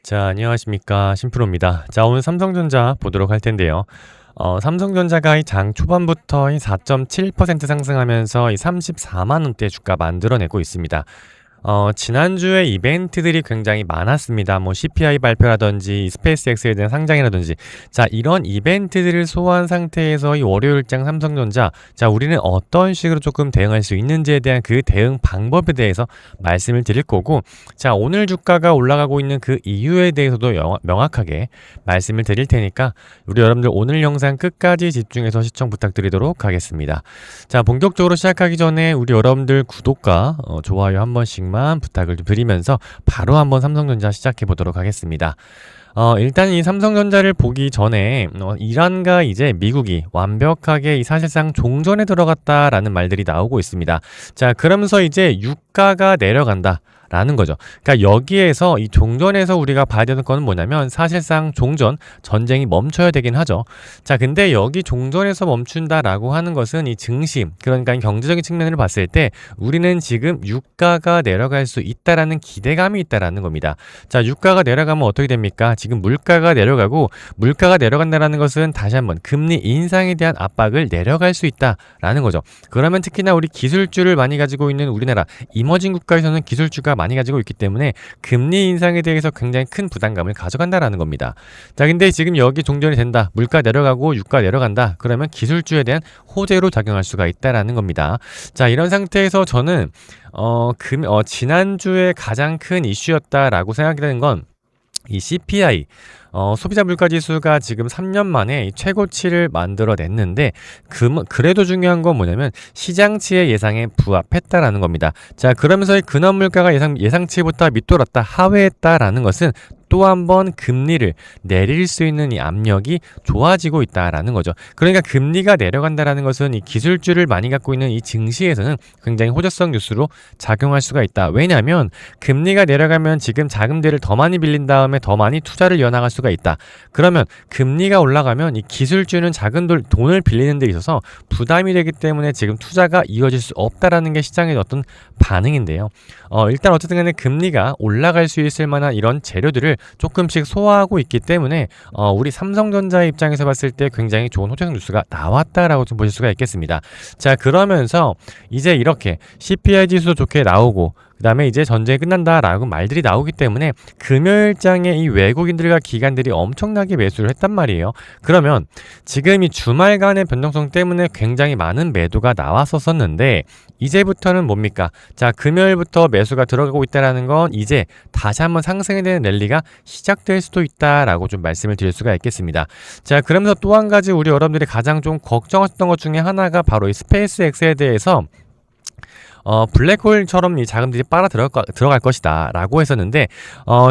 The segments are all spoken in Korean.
자, 안녕하십니까. 신프로입니다. 자, 오늘 삼성전자 보도록 할 텐데요. 삼성전자가 이 장 초반부터 이 4.7% 상승하면서 이 34만 원대 주가 만들어내고 있습니다. 지난주에 이벤트들이 굉장히 많았습니다. 뭐 CPI 발표라든지 스페이스X에 대한 상장이라든지 자, 이런 이벤트들을 소화한 상태에서 이 월요일장 삼성전자 자, 우리는 어떤 식으로 조금 대응할 수 있는지에 대한 그 대응 방법에 대해서 말씀을 드릴 거고 자, 오늘 주가가 올라가고 있는 그 이유에 대해서도 명확하게 말씀을 드릴 테니까 우리 여러분들 오늘 영상 끝까지 집중해서 시청 부탁드리도록 하겠습니다. 자, 본격적으로 시작하기 전에 우리 여러분들 구독과 좋아요 한 번씩만 부탁을 좀 드리면서 바로 한번 삼성전자 시작해 보도록 하겠습니다. 일단 이 삼성전자를 보기 전에 이란과 이제 미국이 완벽하게 이 사실상 종전에 들어갔다라는 말들이 나오고 있습니다. 자, 그러면서 이제 유가가 내려간다. 라는 거죠. 그러니까 여기에서 이 종전에서 우리가 봐야 되는 거는 뭐냐면 사실상 종전, 전쟁이 멈춰야 되긴 하죠. 자, 근데 여기 종전에서 멈춘다라고 하는 것은 이 증시, 그러니까 경제적인 측면을 봤을 때 우리는 지금 유가가 내려갈 수 있다라는 기대감이 있다라는 겁니다. 자, 유가가 내려가면 어떻게 됩니까? 지금 물가가 내려가고 물가가 내려간다라는 것은 다시 한번 금리 인상에 대한 압박을 내려갈 수 있다라는 거죠. 그러면 특히나 우리 기술주를 많이 가지고 있는 우리나라 이머징 국가에서는 기술주가 많이 가지고 있기 때문에 금리 인상에 대해서 굉장히 큰 부담감을 가져간다라는 겁니다. 자, 근데 지금 여기 종전이 된다. 물가 내려가고 유가 내려간다. 그러면 기술주에 대한 호재로 작용할 수가 있다라는 겁니다. 자, 이런 상태에서 저는 지난주에 가장 큰 이슈였다라고 생각되는 건 이 CPI 소비자 물가 지수가 지금 3년 만에 최고치를 만들어냈는데 그래도 중요한 건 뭐냐면 시장치의 예상에 부합했다라는 겁니다. 자, 그러면서 이 근원 물가가 예상치보다 밑돌았다, 하회했다라는 것은 또 한 번 금리를 내릴 수 있는 이 압력이 좋아지고 있다라는 거죠. 그러니까 금리가 내려간다라는 것은 이 기술주를 많이 갖고 있는 이 증시에서는 굉장히 호재성 뉴스로 작용할 수가 있다. 왜냐하면 금리가 내려가면 지금 자금들을 더 많이 빌린 다음에 더 많이 투자를 이어나갈 수가 있다. 그러면 금리가 올라가면 이 기술주는 작은 돈을 빌리는 데 있어서 부담이 되기 때문에 지금 투자가 이어질 수 없다라는 게 시장의 어떤 반응인데요. 일단 어쨌든 간에 금리가 올라갈 수 있을 만한 이런 재료들을 조금씩 소화하고 있기 때문에 우리 삼성전자 입장에서 봤을 때 굉장히 좋은 호재성 뉴스가 나왔다라고 좀 보실 수가 있겠습니다. 자, 그러면서 이제 이렇게 CPI 지수도 좋게 나오고 그 다음에 이제 전쟁이 끝난다라고 말들이 나오기 때문에 금요일장에 이 외국인들과 기관들이 엄청나게 매수를 했단 말이에요. 그러면 지금 이 주말간의 변동성 때문에 굉장히 많은 매도가 나왔었는데 이제부터는 뭡니까? 자, 금요일부터 매수가 들어가고 있다는 건 이제 다시 한번 상승에 대한 랠리가 시작될 수도 있다라고 좀 말씀을 드릴 수가 있겠습니다. 자, 그러면서 또 한 가지 우리 여러분들이 가장 좀 걱정하셨던 것 중에 하나가 바로 이 스페이스X에 대해서 블랙홀처럼 이 자금들이 빨아 들어갈 것이다 라고 했었는데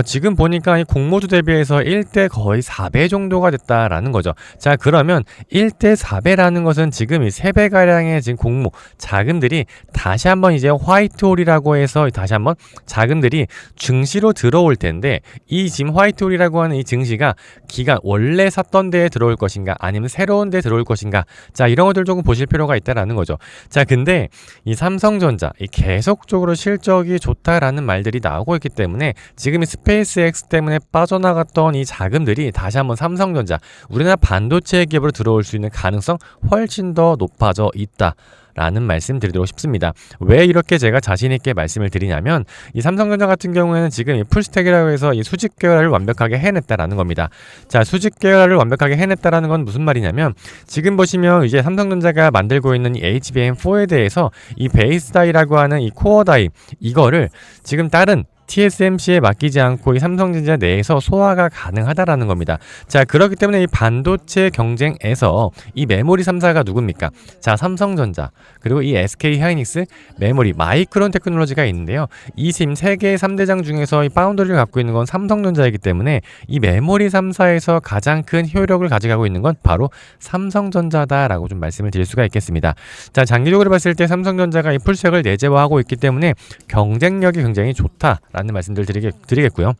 지금 보니까 이 공모주 대비해서 1대 거의 4배 정도가 됐다라는 거죠. 자, 그러면 1대 4배라는 것은 지금 이 3배가량의 지금 공모 자금들이 다시 한번 이제 화이트홀이라고 해서 다시 한번 자금들이 증시로 들어올 텐데 이 지금 화이트홀이라고 하는 이 증시가 기간 원래 샀던 데에 들어올 것인가 아니면 새로운 데에 들어올 것인가 자, 이런 것들 조금 보실 필요가 있다라는 거죠. 자, 근데 이 삼성전자 이 계속적으로 실적이 좋다라는 말들이 나오고 있기 때문에 지금 이 스페이스X 때문에 빠져나갔던 이 자금들이 다시 한번 삼성전자 우리나라 반도체 기업으로 들어올 수 있는 가능성 훨씬 더 높아져 있다. 라는 말씀 드리도록 싶습니다. 왜 이렇게 제가 자신있게 말씀을 드리냐면 이 삼성전자 같은 경우에는 지금 이 풀스택이라고 해서 이 수직 계열화를 완벽하게 해냈다라는 겁니다. 자, 수직 계열화를 완벽하게 해냈다라는 건 무슨 말이냐면 지금 보시면 이제 삼성전자가 만들고 있는 이 HBM4에 대해서 이 베이스 다이라고 하는 이 코어 다이 이거를 지금 다른 TSMC에 맡기지 않고 이 삼성전자 내에서 소화가 가능하다라는 겁니다. 자, 그렇기 때문에 이 반도체 경쟁에서 이 메모리 3사가 누굽니까? 자, 삼성전자 그리고 이 SK 하이닉스 메모리 마이크론 테크놀로지가 있는데요. 이 지금 세계 3대장 중에서 이 파운더리를 갖고 있는 건 삼성전자이기 때문에 이 메모리 3사에서 가장 큰 효력을 가져가고 있는 건 바로 삼성전자다라고 좀 말씀을 드릴 수가 있겠습니다. 자, 장기적으로 봤을 때 삼성전자가 이 풀색을 내재화하고 있기 때문에 경쟁력이 굉장히 좋다. 라는 말씀들 드리겠고요.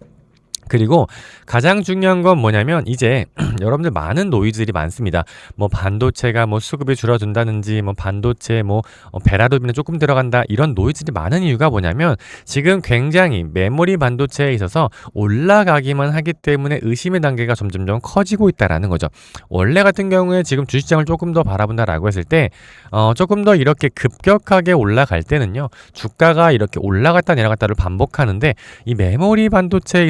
그리고 가장 중요한 건 뭐냐면 이제 여러분들 많은 노이즈들이 많습니다. 뭐 반도체가 뭐 수급이 줄어든다든지 뭐 반도체 뭐 베라루빈은 조금 들어간다 이런 노이즈들이 많은 이유가 뭐냐면 지금 굉장히 메모리 반도체에 있어서 올라가기만 하기 때문에 의심의 단계가 점점점 커지고 있다라는 거죠. 원래 같은 경우에 지금 주식시장을 조금 더 바라본다라고 했을 때 조금 더 이렇게 급격하게 올라갈 때는요. 주가가 이렇게 올라갔다 내려갔다를 반복하는데 이 메모리 반도체에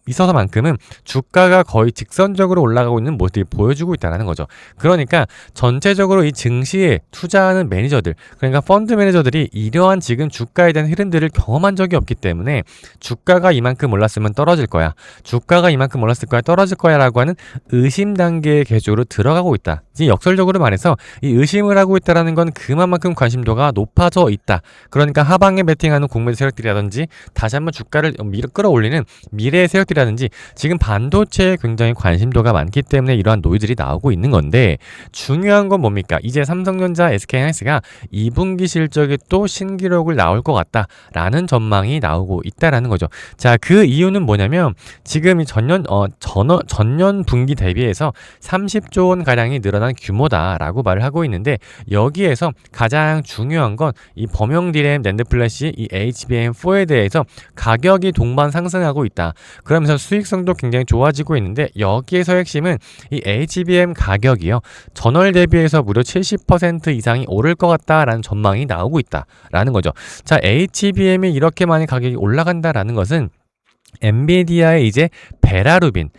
있어서만큼은 주가가 거의 직선적으로 올라가고 있는 모습이 보여주고 있다는 거죠. 그러니까 전체적으로 이 증시에 투자하는 매니저들, 그러니까 펀드 매니저들이 이러한 지금 주가에 대한 흐름들을 경험한 적이 없기 때문에 주가가 이만큼 올랐으면 떨어질 거야. 주가가 이만큼 올랐을 거야, 떨어질 거야 라고 하는 의심 단계의 계속으로 들어가고 있다. 이제 역설적으로 말해서 이 의심을 하고 있다는 건 그만큼 관심도가 높아져 있다. 그러니까 하방에 베팅하는 공매도 세력들이라든지 다시 한번 주가를 끌어올리는 미래의 세력들이라든지 지금 반도체에 굉장히 관심도가 많기 때문에 이러한 노이즈들이 나오고 있는 건데 중요한 건 뭡니까? 이제 삼성전자, SK하이닉스가 2분기 실적이 또 신기록을 나올 것 같다라는 전망이 나오고 있다라는 거죠. 자, 그 이유는 뭐냐면 지금 이 전년 분기 대비해서 30조 원 가량이 늘어난 규모다라고 말을 하고 있는데 여기에서 가장 중요한 건 이 범용 디램, 낸드 플래시, 이 HBM4에 대해서 가격이 동반 상승하고 있다. 그러면서 수익성도 굉장히 좋아지고 있는데 여기에서 핵심은 이 HBM 가격이요. 전월 대비해서 무려 70% 이상이 오를 것 같다라는 전망이 나오고 있다라는 거죠. 자, HBM이 이렇게 많이 가격이 올라간다라는 것은 엔비디아의 이제 베라루빈,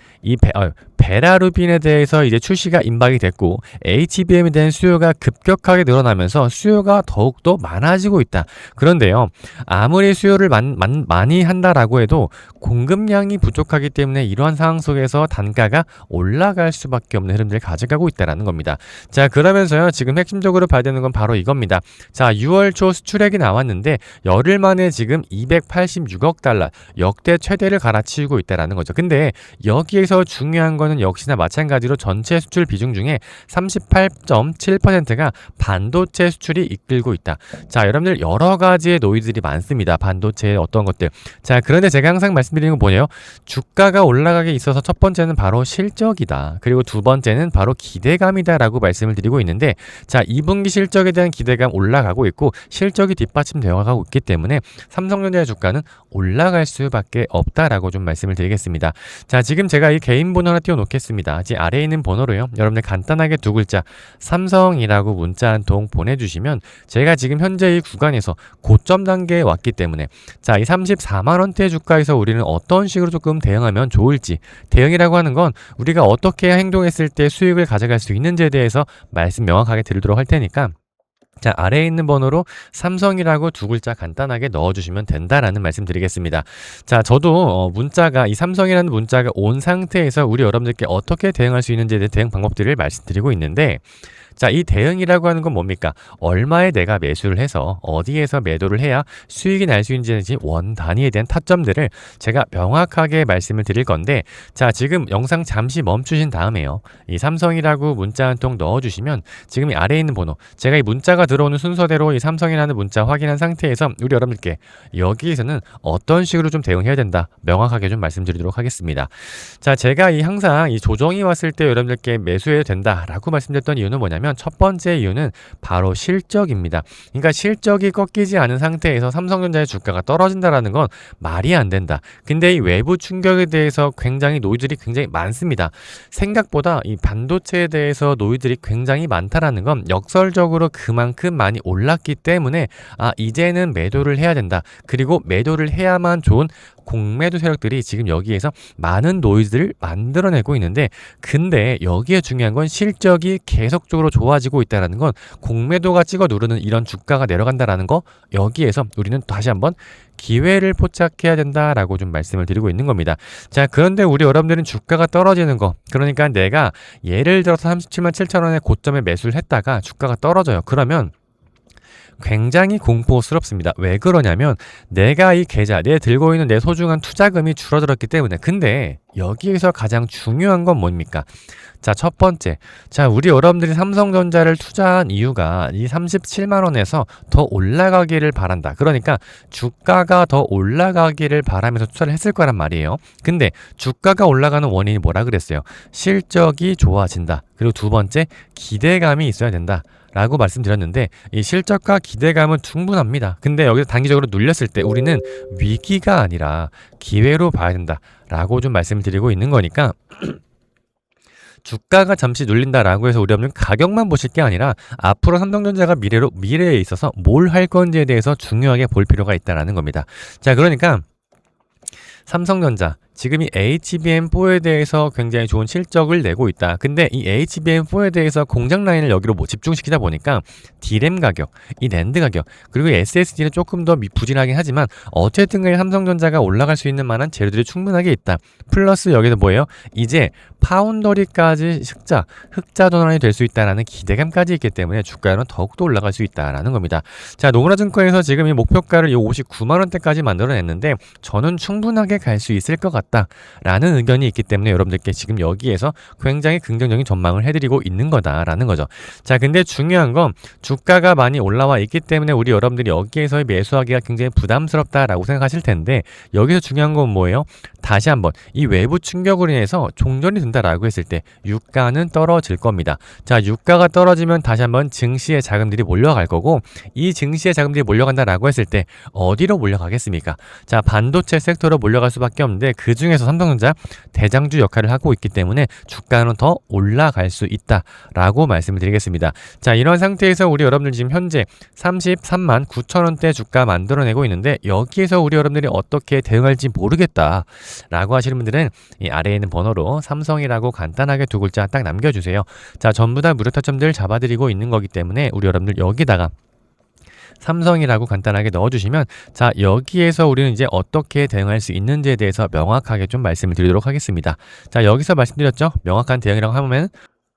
베라루빈에 대해서 이제 출시가 임박이 됐고 HBM에 대한 수요가 급격하게 늘어나면서 수요가 더욱더 많아지고 있다. 그런데요, 아무리 수요를 많이 한다라고 해도 공급량이 부족하기 때문에 이러한 상황 속에서 단가가 올라갈 수밖에 없는 흐름들을 가져가고 있다는 겁니다. 자, 그러면서요, 지금 핵심적으로 봐야 되는 건 바로 이겁니다. 자, 6월 초 수출액이 나왔는데 열흘 만에 지금 286억 달러 역대 최대를 갈아치우고 있다는 거죠. 근데 여기에서 중요한 거는 역시나 마찬가지로 전체 수출 비중 중에 38.7%가 반도체 수출이 이끌고 있다. 자, 여러분들 여러 가지의 노이즈들이 많습니다. 반도체의 어떤 것들. 자, 그런데 제가 항상 말씀드리는 건 뭐예요? 주가가 올라가게 있어서 첫 번째는 바로 실적이다. 그리고 두 번째는 바로 기대감이다라고 말씀을 드리고 있는데, 자, 2분기 실적에 대한 기대감 올라가고 있고 실적이 뒷받침되어 가고 있기 때문에 삼성전자의 주가는 올라갈 수밖에 없다라고 좀 말씀을 드리겠습니다. 자, 지금 제가 이 개인 번호 하나 띄워놓겠습니다. 지금 아래에 있는 번호로요, 여러분들 간단하게 두 글자 삼성이라고 문자 한 통 보내주시면 제가 지금 현재 이 구간에서 고점 단계에 왔기 때문에 자, 이 34만원대 주가에서 우리는 어떤 식으로 조금 대응하면 좋을지, 대응이라고 하는 건 우리가 어떻게 행동했을 때 수익을 가져갈 수 있는지에 대해서 말씀 명확하게 드리도록 할 테니까 자, 아래에 있는 번호로 삼성이라고 두 글자 간단하게 넣어주시면 된다라는 말씀 드리겠습니다. 자, 저도 문자가 이 삼성이라는 문자가 온 상태에서 우리 여러분들께 어떻게 대응할 수 있는지에 대한 대응 방법들을 말씀드리고 있는데, 자, 이 대응이라고 하는 건 뭡니까? 얼마에 내가 매수를 해서 어디에서 매도를 해야 수익이 날 수 있는지 원 단위에 대한 타점들을 제가 명확하게 말씀을 드릴 건데, 자, 지금 영상 잠시 멈추신 다음에요, 이 삼성이라고 문자 한 통 넣어주시면 지금 이 아래에 있는 번호, 제가 이 문자가 들어오는 순서대로 이 삼성이라는 문자 확인한 상태에서 우리 여러분들께 여기에서는 어떤 식으로 좀 대응해야 된다 명확하게 좀 말씀드리도록 하겠습니다. 자, 제가 항상 이 조정이 왔을 때 여러분들께 매수해야 된다라고 말씀드렸던 이유는 뭐냐면, 첫 번째 이유는 바로 실적입니다. 그러니까 실적이 꺾이지 않은 상태에서 삼성전자의 주가가 떨어진다라는 건 말이 안 된다. 근데 이 외부 충격에 대해서 굉장히 노이들이 굉장히 많습니다. 생각보다 이 반도체에 대해서 노이들이 굉장히 많다라는 건 역설적으로 그만큼 많이 올랐기 때문에 이제는 매도를 해야 된다. 그리고 매도를 해야만 좋은 공매도 세력들이 지금 여기에서 많은 노이즈를 만들어내고 있는데, 근데 여기에 중요한 건 실적이 계속적으로 좋아지고 있다는 건 공매도가 찍어 누르는 이런 주가가 내려간다라는 거, 여기에서 우리는 다시 한번 기회를 포착해야 된다라고 좀 말씀을 드리고 있는 겁니다. 자, 그런데 우리 여러분들은 주가가 떨어지는 거, 그러니까 내가 예를 들어서 37만 7천 원의 고점에 매수를 했다가 주가가 떨어져요. 그러면 굉장히 공포스럽습니다. 왜 그러냐면 내가 이 계좌, 내 들고 있는 내 소중한 투자금이 줄어들었기 때문에. 근데 여기에서 가장 중요한 건 뭡니까? 자, 첫 번째. 자, 우리 여러분들이 삼성전자를 투자한 이유가 이 37만 원에서 더 올라가기를 바란다. 그러니까 주가가 더 올라가기를 바라면서 투자를 했을 거란 말이에요. 근데 주가가 올라가는 원인이 뭐라 그랬어요? 실적이 좋아진다. 그리고 두 번째, 기대감이 있어야 된다. 라고 말씀드렸는데 이 실적과 기대감은 충분합니다. 근데 여기서 단기적으로 눌렸을 때 우리는 위기가 아니라 기회로 봐야 된다. 라고 좀 말씀드리고 있는 거니까 주가가 잠시 눌린다라고 해서 우리 여러분 가격만 보실 게 아니라 앞으로 삼성전자가 미래에 있어서 뭘 할 건지에 대해서 중요하게 볼 필요가 있다라는 겁니다. 자, 그러니까 삼성전자 지금 이 HBM4에 대해서 굉장히 좋은 실적을 내고 있다. 근데 이 HBM4에 대해서 공장 라인을 여기로 집중시키다 보니까 D램 가격, 이 낸드 가격, 그리고 SSD는 조금 더 부진하긴 하지만 어쨌든 간에 삼성전자가 올라갈 수 있는 만한 재료들이 충분하게 있다. 플러스 여기서 뭐예요? 이제 파운더리까지 흑자 전환이 될 수 있다는 기대감까지 있기 때문에 주가는 더욱더 올라갈 수 있다라는 겁니다. 자, 노무라증권에서 지금 이 목표가를 이 59만 원대까지 만들어냈는데 저는 충분하게 갈 수 있을 것 같다라는 의견이 있기 때문에 여러분들께 지금 여기에서 굉장히 긍정적인 전망을 해드리고 있는 거다라는 거죠. 자, 근데 중요한 건 주가가 많이 올라와 있기 때문에 우리 여러분들이 여기에서 매수하기가 굉장히 부담스럽다라고 생각하실 텐데 여기서 중요한 건 뭐예요? 다시 한번 이 외부 충격으로 인해서 종전이 된다라고 했을 때 유가는 떨어질 겁니다. 자, 유가가 떨어지면 다시 한번 증시의 자금들이 몰려갈 거고 이 증시의 자금들이 몰려간다라고 했을 때 어디로 몰려가겠습니까? 자, 반도체 섹터로 몰려갈 수밖에 없는데 그 중에서 삼성전자 대장주 역할을 하고 있기 때문에 주가는 더 올라갈 수 있다라고 말씀을 드리겠습니다. 자, 이런 상태에서 우리 여러분들 지금 현재 33만 9천 원대 주가 만들어내고 있는데 여기에서 우리 여러분들이 어떻게 대응할지 모르겠다 라고 하시는 분들은 이 아래에 있는 번호로 삼성이라고 간단하게 두 글자 딱 남겨주세요. 자, 전부 다 무료 타점들 잡아드리고 있는 거기 때문에 우리 여러분들 여기다가 삼성이라고 간단하게 넣어주시면 자, 여기에서 우리는 이제 어떻게 대응할 수 있는지에 대해서 명확하게 좀 말씀을 드리도록 하겠습니다. 자, 여기서 말씀드렸죠? 명확한 대응이라고 하면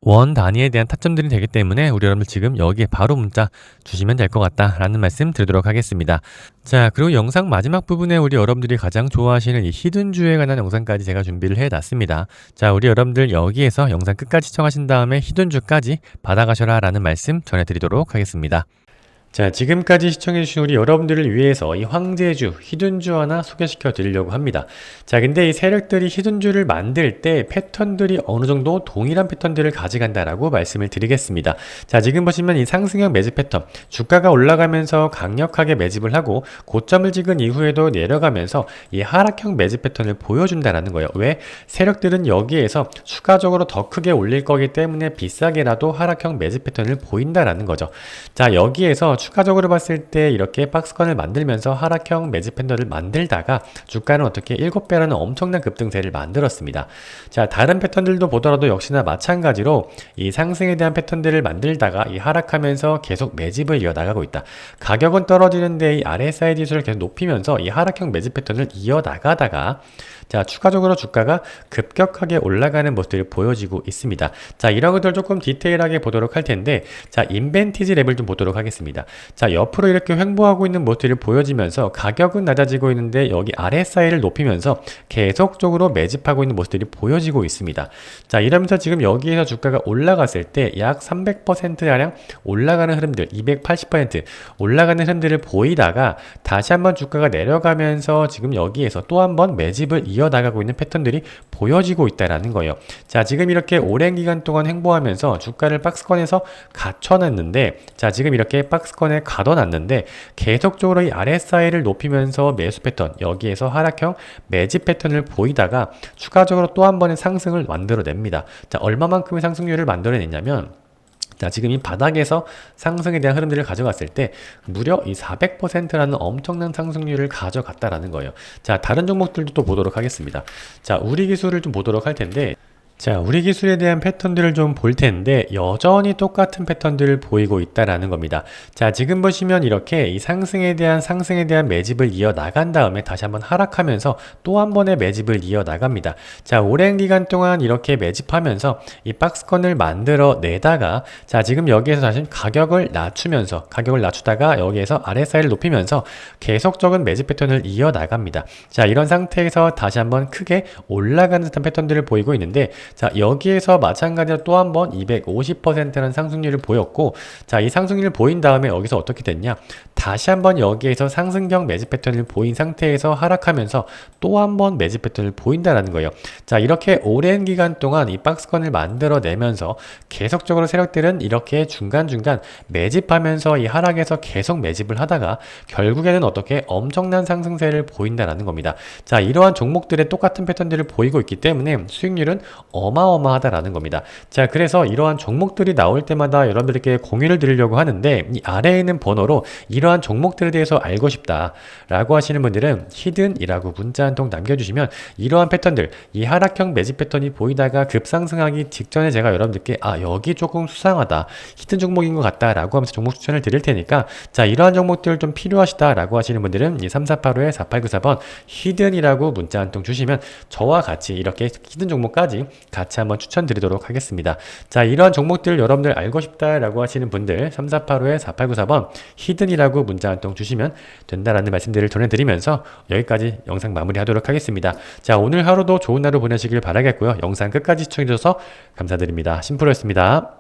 원 단위에 대한 타점들이 되기 때문에 우리 여러분들 지금 여기에 바로 문자 주시면 될 것 같다라는 말씀 드리도록 하겠습니다. 자, 그리고 영상 마지막 부분에 우리 여러분들이 가장 좋아하시는 이 히든주에 관한 영상까지 제가 준비를 해놨습니다. 자, 우리 여러분들 여기에서 영상 끝까지 시청하신 다음에 히든주까지 받아가셔라 라는 말씀 전해드리도록 하겠습니다. 자, 지금까지 시청해주신 우리 여러분들을 위해서 이 황제주, 히든주 하나 소개시켜 드리려고 합니다. 자, 근데 이 세력들이 히든주를 만들 때 패턴들이 어느 정도 동일한 패턴들을 가져간다라고 말씀을 드리겠습니다. 자, 지금 보시면 이 상승형 매집 패턴, 주가가 올라가면서 강력하게 매집을 하고 고점을 찍은 이후에도 내려가면서 이 하락형 매집 패턴을 보여준다라는 거예요. 왜? 세력들은 여기에서 추가적으로 더 크게 올릴 거기 때문에 비싸게라도 하락형 매집 패턴을 보인다라는 거죠. 자, 여기에서 추가적으로 봤을 때 이렇게 박스권을 만들면서 하락형 매집 팬더를 만들다가 주가는 어떻게 7배라는 엄청난 급등세를 만들었습니다. 자, 다른 패턴들도 보더라도 역시나 마찬가지로 이 상승에 대한 패턴들을 만들다가 이 하락하면서 계속 매집을 이어나가고 있다. 가격은 떨어지는데 이 RSI 지수를 계속 높이면서 이 하락형 매집 패턴을 이어나가다가 자, 추가적으로 주가가 급격하게 올라가는 모습들이 보여지고 있습니다. 자, 이런 것들 조금 디테일하게 보도록 할 텐데 자, 인벤티지 랩을 좀 보도록 하겠습니다. 자, 옆으로 이렇게 횡보하고 있는 모습들이 보여지면서 가격은 낮아지고 있는데 여기 RSI를 높이면서 계속적으로 매집하고 있는 모습들이 보여지고 있습니다. 자, 이러면서 지금 여기에서 주가가 올라갔을 때 약 300%가량 올라가는 흐름들, 280% 올라가는 흐름들을 보이다가 다시 한번 주가가 내려가면서 지금 여기에서 또 한번 매집을 이어나가고 있는 패턴들이 보여지고 있다라는 거예요. 자, 지금 이렇게 오랜 기간 동안 횡보하면서 주가를 박스권에서 갇혀놨는데 자, 지금 이렇게 박스권에 가둬놨는데 계속적으로 이 RSI를 높이면서 매수 패턴, 여기에서 하락형 매집 패턴을 보이다가 추가적으로 또 한 번의 상승을 만들어냅니다. 자, 얼마만큼의 상승률을 만들어냈냐면 자, 지금 이 바닥에서 상승에 대한 흐름들을 가져갔을 때 무려 이 400%라는 엄청난 상승률을 가져갔다라는 거예요. 자, 다른 종목들도 또 보도록 하겠습니다. 자, 우리 기술을 좀 보도록 할 텐데 자, 우리 기술에 대한 패턴들을 좀 볼 텐데 여전히 똑같은 패턴들을 보이고 있다라는 겁니다. 자, 지금 보시면 이렇게 이 상승에 대한 매집을 이어나간 다음에 다시 한번 하락하면서 또 한 번의 매집을 이어나갑니다. 자, 오랜 기간 동안 이렇게 매집하면서 이 박스권을 만들어 내다가 자, 지금 여기에서 다시 가격을 낮추다가 여기에서 RSI를 높이면서 계속적인 매집 패턴을 이어나갑니다. 자, 이런 상태에서 다시 한번 크게 올라가는 듯한 패턴들을 보이고 있는데 자, 여기에서 마찬가지로 또 한 번 250%라는 상승률을 보였고, 자, 이 상승률을 보인 다음에 여기서 어떻게 됐냐? 다시 한번 여기에서 상승형 매집 패턴을 보인 상태에서 하락하면서 또 한 번 매집 패턴을 보인다라는 거예요. 자, 이렇게 오랜 기간 동안 이 박스권을 만들어내면서 계속적으로 세력들은 이렇게 중간중간 매집하면서 이 하락에서 계속 매집을 하다가 결국에는 어떻게 엄청난 상승세를 보인다라는 겁니다. 자, 이러한 종목들의 똑같은 패턴들을 보이고 있기 때문에 수익률은 어마어마하다라는 겁니다. 자, 그래서 이러한 종목들이 나올 때마다 여러분들께 공유를 드리려고 하는데, 이 아래에 있는 번호로 이러한 종목들에 대해서 알고 싶다 라고 하시는 분들은 히든이라고 문자 한 통 남겨주시면 이러한 패턴들, 이 하락형 매집 패턴이 보이다가 급상승하기 직전에 제가 여러분들께 여기 조금 수상하다, 히든 종목인 것 같다 라고 하면서 종목 추천을 드릴 테니까, 자, 이러한 종목들 좀 필요하시다 라고 하시는 분들은 이 3485-4894번 히든이라고 문자 한 통 주시면 저와 같이 이렇게 히든 종목까지 같이 한번 추천드리도록 하겠습니다. 자, 이러한 종목들 여러분들 알고 싶다 라고 하시는 분들 3485-4894번 히든이라고 문자 한 통 주시면 된다라는 말씀들을 전해드리면서 여기까지 영상 마무리하도록 하겠습니다. 자, 오늘 하루도 좋은 하루 보내시길 바라겠고요. 영상 끝까지 시청해주셔서 감사드립니다. 심프로였습니다.